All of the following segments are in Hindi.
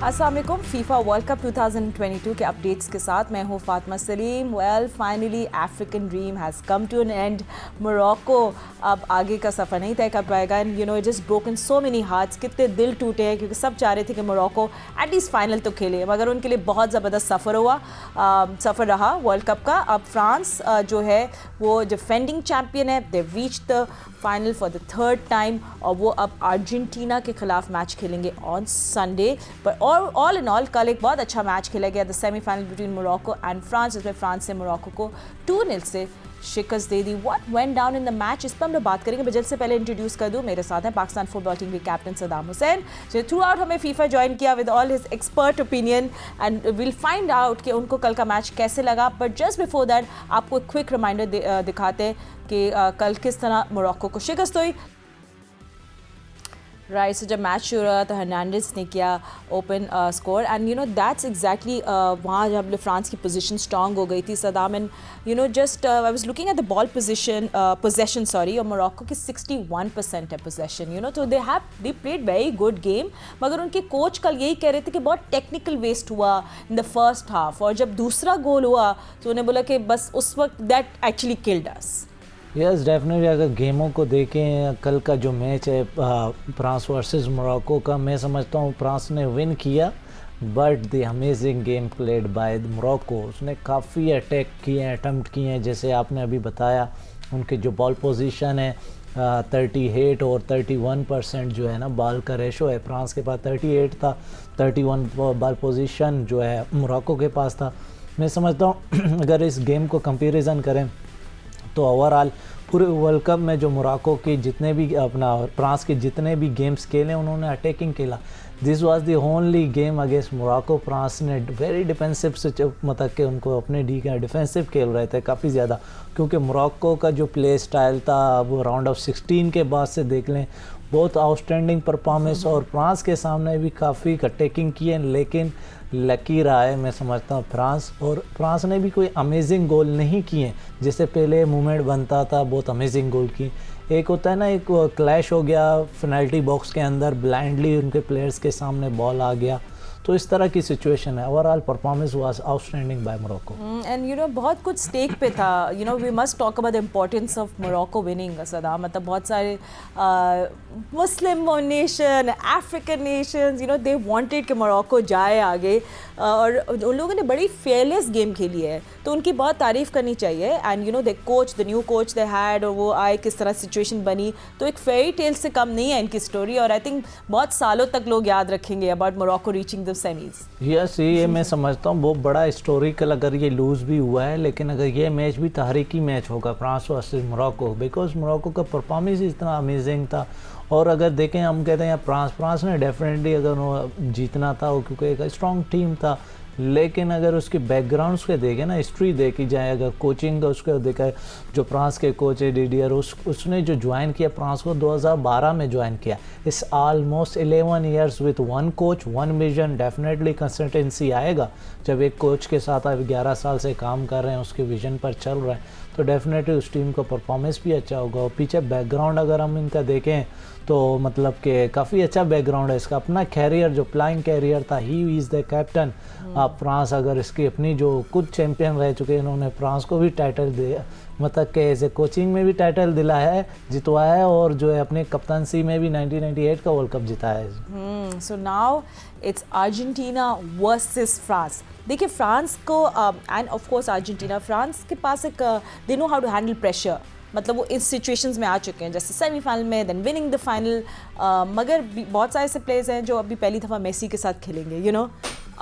अस्सलाम वालेकुम। फीफा वर्ल्ड कप 2022 के अपडेट्स के साथ मैं हूँ Fatima Salim. Well finally African dream has come to an end. Morocco अब आगे का सफ़र नहीं तय कर पाएगा and you know it just broken so many hearts. कितने दिल टूटे हैं क्योंकि सब चाह रहे थे कि मोरक्को एटलीस्ट फाइनल तो खेले, मगर उनके लिए बहुत ज़बरदस्त सफ़र रहा वर्ल्ड कप का। अब फ्रांस जो है वो डिफेंडिंग चैम्पियन है, they reach the final for the third time और वो अब अर्जेंटीना के खिलाफ मैच खेलेंगे ऑन संडे। पर ऑल इन ऑल कल एक बहुत अच्छा मैच खेला गया, the semifinal between Morocco and France, जिसमें फ्रांस ने मोरक्को को 2-0 से शिकस्त दे दी। What went down in the match, इस पर हम लोग बात करेंगे। बजट से पहले इंट्रोड्यूस कर दूं, मेरे साथ हैं पाकिस्तान फुटबॉल टीम के कैप्टन सदाम हुसैन, जो थ्रू आउट हमें फीफा ज्वाइन किया with all his expert opinion and will find out कि उनको कल का मैच कैसे लगा। बट जस्ट बिफोर दैट आपको एक क्विक रिमाइंडर दिखाते हैं कि कल किस तरह मोरक्को को शिकस्त हुई। राइट, सो जब मैच शुरू हुआ तो हर्नांडिस ने किया open score and you no that's exactly वहाँ जब फ्रांस की पोजीशन स्ट्रांग हो गई थी Saddam, and you know just I was looking at the ball possession और मोरक्को की 61% है पोजेशन, यू नो, तो they played very good game. मगर उनके कोच कल यही कह रहे थे कि बहुत टेक्निकल वेस्ट हुआ इन द फर्स्ट हाफ, और जब दूसरा गोल हुआ तो उन्हें बोला कि बस उस वक्त that actually killed us. Yes definitely, अगर गेमों को देखें कल का जो मैच है फ्रांस वर्सेस मोरक्को का, मैं समझता हूँ फ्रांस ने विन किया, but the amazing game played by Morocco. उसने काफ़ी अटैक किए हैं, अटैम्प्ट किए हैं, जैसे आपने अभी बताया। उनके जो बॉल पोजीशन है 38 और 31% जो है ना बॉल का रेशो है। फ्रांस के पास 38 था, 31 बॉल पोजीशन जो है मोरक्को के पास था। मैं समझता हूँ अगर इस गेम को कंपैरिजन करें तो ओवरऑल पूरे वर्ल्ड कप में जो मोरक्को के जितने भी फ्रांस के जितने भी गेम्स खेले उन्होंने अटैकिंग खेला। This was the only game against Morocco France ने वेरी डिफेंसिव से मतलब कि उनको अपने डिफेंसिव खेल रहे थे काफ़ी ज़्यादा, क्योंकि मोरक्को का जो प्ले स्टाइल था वो राउंड ऑफ 16 के बाद से देख लें बहुत आउटस्टैंडिंग परफॉर्मेंस, और फ्रांस के सामने भी काफ़ी अटैकिंग की है, लेकिन लकी रहा है मैं समझता हूँ फ्रांस। और फ्रांस ने भी कोई अमेजिंग गोल नहीं किए, जैसे पहले मूवमेंट बनता था बहुत अमेजिंग गोल की। एक होता है ना, एक क्लैश हो गया पेनल्टी बॉक्स के अंदर, ब्लाइंडली उनके प्लेयर्स के सामने बॉल आ गया, तो इस तरह की सिचुएशन है। Overall performance was outstanding by Morocco and you know बहुत कुछ स्टेक पे था। You know we must talk about the importance of Morocco winning सदा, मतलब बहुत सारे Muslim nation, African nations, you know they wanted कि मोरक्को जाए आगे, और उन लोगों ने बड़ी फेयरलेस गेम खेली है, तो उनकी बहुत तारीफ़ करनी चाहिए। And you know the coach, the new coach they had, और वो आए किस तरह सिचुएशन बनी, तो एक फेरी टेल से कम नहीं है इनकी स्टोरी, और आई थिंक बहुत सालों तक लोग याद रखेंगे about Morocco reaching the semis. Yes, ये मैं समझता हूँ बहुत बड़ा हिस्टोरिकल, अगर ये लूज़ भी हुआ है, लेकिन अगर ये मैच भी तहरीकी मैच होगा France versus Morocco, because Morocco का परफॉर्मेंस इतना अमेजिंग था। और अगर देखें हम कहते हैं फ्रांस ने डेफिनेटली अगर वो जीतना था वो, क्योंकि एक स्ट्रॉन्ग टीम था, लेकिन अगर उसके बैकग्राउंड्स के देखें ना, हिस्ट्री देखी जाए, अगर कोचिंग का उसको देखा, जो फ्रांस के कोच है डिडियर, उसने जो ज्वाइन किया फ्रांस को 2012 में ज्वाइन किया। It's almost 11 years with one coach one vision. Definitely consistency आएगा जब एक कोच के साथ आप 11 साल से काम कर रहे हैं, उसके विजन पर चल रहे हैं, तो डेफिनेटली उस टीम का परफॉर्मेंस भी अच्छा होगा। और पीछे बैकग्राउंड अगर हम इनका देखें तो मतलब कि काफ़ी अच्छा बैकग्राउंड है इसका, अपना कैरियर जो प्लाइंग कैरियर था, he is the captain of France. अगर इसकी अपनी जो कुछ चैंपियन रह चुके हैं, इन्होंने फ्रांस को भी टाइटल दिया, मतलब कि ऐसे कोचिंग में भी टाइटल दिलाया है, जितवाया है, और जो है अपने कप्तानसी में भी 1998 का वर्ल्ड कप जिताया है। So now it's Argentina versus France. देखिए फ्रांस को end of course Argentina, France के पास एक they know how to handle pressure, मतलब वो इस सिचुएशंस में आ चुके हैं, जैसे सेमीफाइनल में, देन विनिंग द फाइनल। मगर बहुत सारे ऐसे प्लेयर्स हैं जो अभी पहली दफ़ा मेसी के साथ खेलेंगे, you know,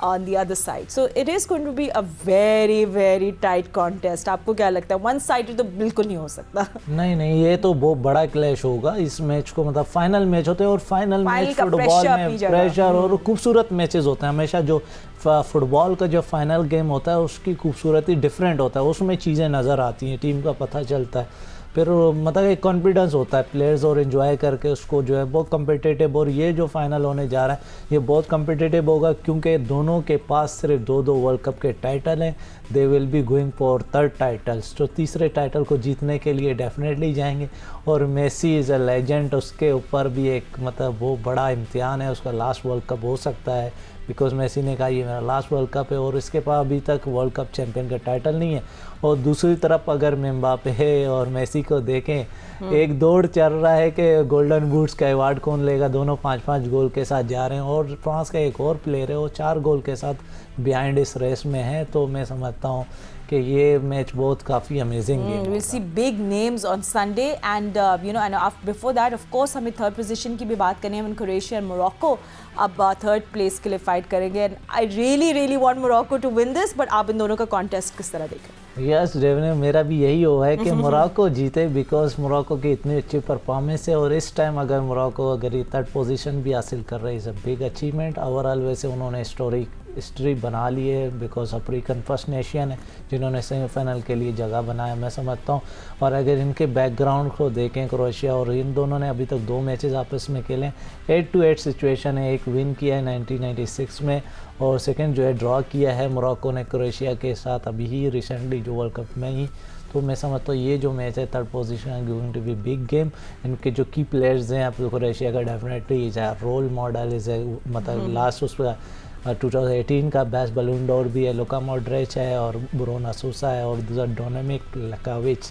on the other side. So it is going to be a very very tight contest. आपको क्या लगता है? वन साइडेड तो बिल्कुल नहीं हो सकता। नहीं, ये तो बहुत बड़ा क्लैश होगा इस मैच को, मतलब फाइनल मैच होते हैं, और फाइनल मैच फुटबॉल में प्रेशर और खूबसूरत मैचेस होते हैं हमेशा। जो फुटबॉल का जो फाइनल गेम होता है उसकी खूबसूरती डिफरेंट होता है, उसमें चीज़ें नज़र आती हैं, टीम का पता चलता है। फिर मतलब एक कॉन्फिडेंस होता है प्लेयर्स और एंजॉय करके उसको जो है बहुत कम्पिटिटिव। और ये जो फाइनल होने जा रहा है ये बहुत कम्पिटिटिव होगा क्योंकि दोनों के पास सिर्फ 2-2 वर्ल्ड कप के टाइटल हैं। They will be going for third titles, तो तीसरे टाइटल को जीतने के लिए डेफिनेटली जाएंगे। और मेसी इज़ अ लेजेंड, उसके ऊपर भी एक मतलब वो बड़ा इम्तिहान है, उसका लास्ट वर्ल्ड कप हो सकता है बिकॉज मेसी ने कहा ये मेरा लास्ट वर्ल्ड कप है और इसके पास अभी तक वर्ल्ड कप चैंपियन का टाइटल नहीं है। और दूसरी तरफ अगर एम्बाप्पे और मेसी को देखें, एक दौड़ चल रहा है कि गोल्डन बूट्स का अवार्ड कौन लेगा, दोनों 5-5 गोल के साथ जा रहे हैं। और फ्रांस का एक और प्लेयर है वो 4 गोल के साथ बिहाइंड इस रेस में है। तो मैं समझता हूँ कि ये मैच बहुत काफ़ी amazing game we'll see big names on Sunday and before that of course हमें थर्ड पोजीशन की भी बात करनी है। क्रोएशिया और मोरक्को अब थर्ड प्लेस के लिए फाइट करेंगे and I really want Morocco to win this, but आप इन दोनों का कॉन्टेस्ट किस तरह देखें? यस रेवने, मेरा भी यही हुआ है कि मोरक्को जीते बिकॉज मोरक्को की इतनी अच्छी परफॉर्मेंस है। और इस टाइम अगर मोरक्को अगर ये थर्ड पोजीशन भी हासिल कर रही है is a big achievement. Overall वैसे उन्होंने हिस्ट्री बना ली है बिकॉज अफ्रीकन फर्स्ट नेशन है जिन्होंने सेमीफाइनल के लिए जगह बनाया मैं समझता हूँ। और अगर इनके बैकग्राउंड को देखें क्रोएशिया और इन दोनों ने अभी तक 2 मैचेस आपस में खेले, 8-8 सिचुएशन है। एक विन किया है 1996 में और सेकंड जो है ड्रॉ किया है मोरक्को ने क्रोएशिया के साथ अभी ही रिसेंटली जो वर्ल्ड कप में ही। तो मैं समझता हूँ ये जो मैच है third position going to be big game. इनके जो की प्लेयर्स हैं आप क्रोएशिया का डेफिनेटली इज है रोल मॉडल इज है, मतलब लास्ट उस पर 2018 का बेस्ट बलून डोर भी है, लुका मॉड्रिच है और ब्रूनो सूसा है और दूसरा डोमिनिक लकाविच।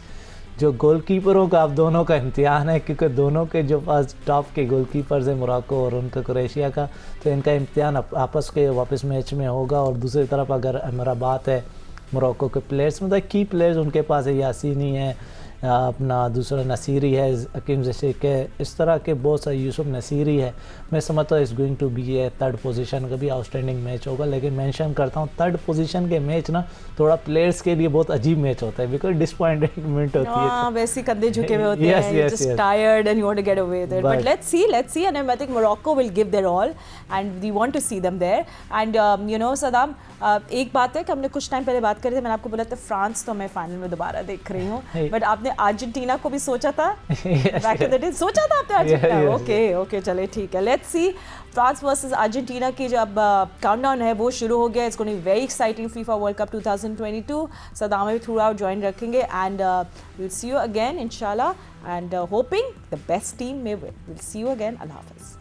जो गोलकीपरों का आप दोनों का इम्तिहान है क्योंकि दोनों के जो पास टॉप के गोलकीपर्स हैं मोरक्को और उनका क्रोएशिया का, तो इनका इम्तिहान आपस के वापस मैच में होगा। और दूसरी तरफ अगर हमारा बात है मोरक्को के प्लेयर्स मतलब की प्लेयर्स उनके पास है, यासीनी है, अपना दूसरा नसीरी है, हकीम ज़शीक है, इस तरह के बहुत सारे, यूसुफ नसीरी है। मैं समझता हूँ इस गोइंग टू बी है थर्ड पोजीशन का भी आउटस्टैंडिंग मैच होगा। लेकिन मेंशन करता हूँ थर्ड पोजीशन के मैच ना थोड़ा प्लेयर्स के लिए बहुत अजीब मैच होता है बिकॉज डिसअपॉइंटमेंट होती है। वैसे कंधे झुके हुए होते हैं, just tired and you want to get away with it. But let's see and I think Morocco will give their all and we want to see them there. And Saddam, एक बात है कि हमने कुछ टाइम पहले बात करी थी, मैंने आपको बोला था फ्रांस तो मैं फाइनल में दोबारा देख रही हूँ, बट आपने अर्जेंटीना को भी सोचा था? बैक इन द डे सोचा था आपने अर्जेंटीना? ओके चले ठीक है, let's see France versus Argentina की जब काउंटडाउन है वो शुरू हो गया। It's going to be very exciting FIFA World Cup 2022। Saddam भी थ्रू आउट ज्वाइन रखेंगे and will see you again इंशाल्लाह and hoping the best team में विल सी यू अगेन। अल्लाह हाफिज़।